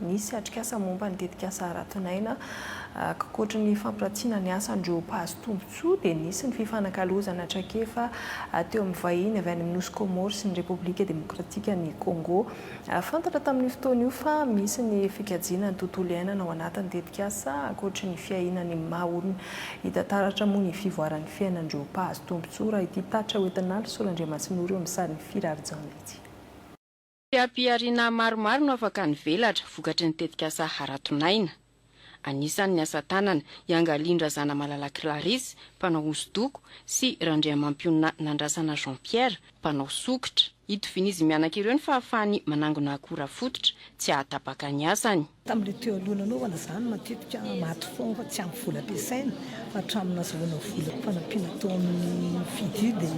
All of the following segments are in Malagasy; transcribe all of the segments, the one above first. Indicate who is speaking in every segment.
Speaker 1: nisy atrikasa momba ny tetikasa ara-tonaina kokoatra ny fampiratsiana ny asa andreo mpahazo tombontsoa dia nisy ny fifanankalozana traikefa teo amin'ny vahiny avy any amin'ny Nosy Comore sy ny Repoblika Demokratika ny Congo. Fantatra tamin'ny fotoana io fa misy ny fikajiana ny tontolo iainana ao anatin'ny tetikasa ankoatra ny fiahinany maha-olona hitantaratra moa ny fivoaran'ny fiainandreo mpahazo tombontsoa raha ity tatra hoentinandro Solandriamasinoro eo amin'ny sarin'ny Firary-Janilety.
Speaker 2: Fiampiariana maromaro no afaka nivelatra vokatry ny tetikasa ara-tonaina. Anisan'ny asa tanana Iangalindra Zana Malala Clarisse, mpanao hosodoko, sy Randriamampionina Nandrasana Jean-Pierre, mpanao sokitra. Ito finizy mianaka ireo ny fahafahany manangona akora fototra tsy ahatapaka ny asany.
Speaker 3: Tamin'ilay teo aloha nanaovana izany matetika maty foana fa tsy ampy vola ampiasaina fa hatramin'ny azahoana vola fanampiana tao amin'ny fidy dia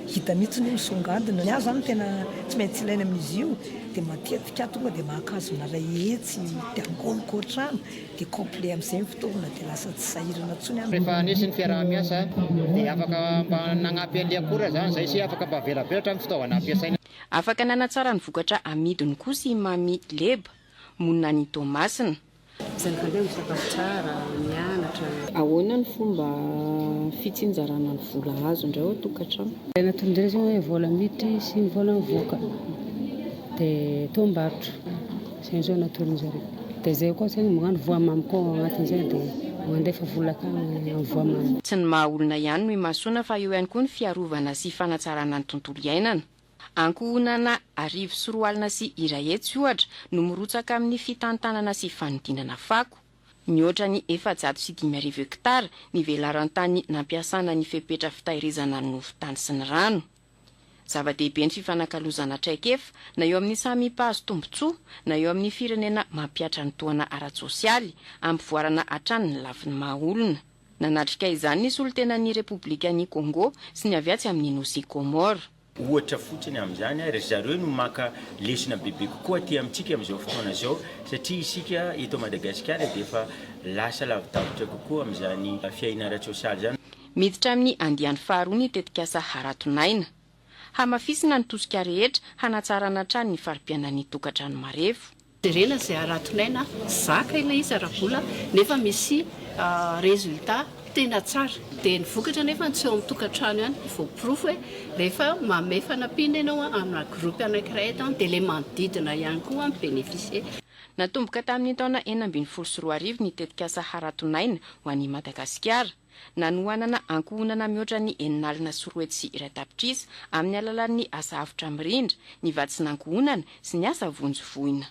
Speaker 3: hita mihitsy ny misongadina. Ny azo zany tena tsy maintsy ilaina amin'izy io dia matetika tonga dia mahakazona ray hetsy dia angoloko ohatrano dia complet amin'izay fitaovana dia lasa tsy sahirana intsony.
Speaker 4: Rehefa nisy ny fiaraha-miasa dia afaka mba nagnampy an'ilay akora zany izay sy afaka mba velabelatra amin'ny fitaovana ampiasaina.
Speaker 2: Afaka nanatsara ny vokatra amidiny koa sy Mami Leba, monina ny Tomasina.
Speaker 5: Zanakandeo misakafo tsara, mianatra.
Speaker 6: Ahoana ny fomba fitsinjarana ny vola azo indray ao tokantrano?
Speaker 5: Natondray zao hoe vola miditra sy ny vola mivoaka dia tombarotra. Izay zao natolony zareo. Dia izay koa zany magnano voamamy koa agnatin'izay dia mandefa vola akany amin'ny voamamy.
Speaker 2: Tsy ny maha-olona ihany no imasoana fa eo ihany koa ny fiarovana sy fanatsarana ny tontolo iainana. Ankohonana Arivo sy Roalina sy Iraetsy ohatra no mirotsaka amin'ny fitantanana sy fanodinana fako. Mihoatra ny 405 hektara ny velaran-tany nampiasana ny fepetra fitahirizana ny nofon-tany sy ny rano. Zava-dehibe ny fifanankalozana traikefa na eo amin'ny samy mpahazo tombontsoa na eo amin'ny firenena mampiatra ny toana ara-tsosialy ampivoarana hatrany ny lafin'ny maha-olona. Nanatrika izany ny solontenan'ny Repoblika ny Congo sy ny aviatsy amin'ny Nosy Comore.
Speaker 7: Ohatra fotsiny amin'izany ry zareo no maka lesona bebe kokoa aty amintsika amin'izao fotoana izao satria isika eto Madagasikara dia efa lasa lavidavitra kokoa amin'izany fiainana ara-tsosialy zany.
Speaker 2: Miditra amin'ny andiany faharoa ny tetikasa ara-tonaina. Hamafisina ny tosika rehetra hanatsarana hatrany ny farim-piainan'ny tokantrano marefo.
Speaker 8: Jerena izay ara-tonaina zaka ilay izy ara-bola nefa misy resultat tena tsara dia ny vokatra nefa tsy eo amin'ny tokantrano ihany voaporofo hoe rehefa mame fanampiana ianao amina groupe anankiray dia ilay manodidina ihany koa bénéficier.
Speaker 2: Natomboka tamin'ny taona 2024 ny tetikasa ara-tonaina ho an'i Madagasikara. Nanohanana ankohonana mihoatra ny eninalina sy roa hetsy sy iray tapitrisa amin'ny alalan'ny asa avotra mirindra, ny vatsin'ankohonana sy ny asa vonjovoina.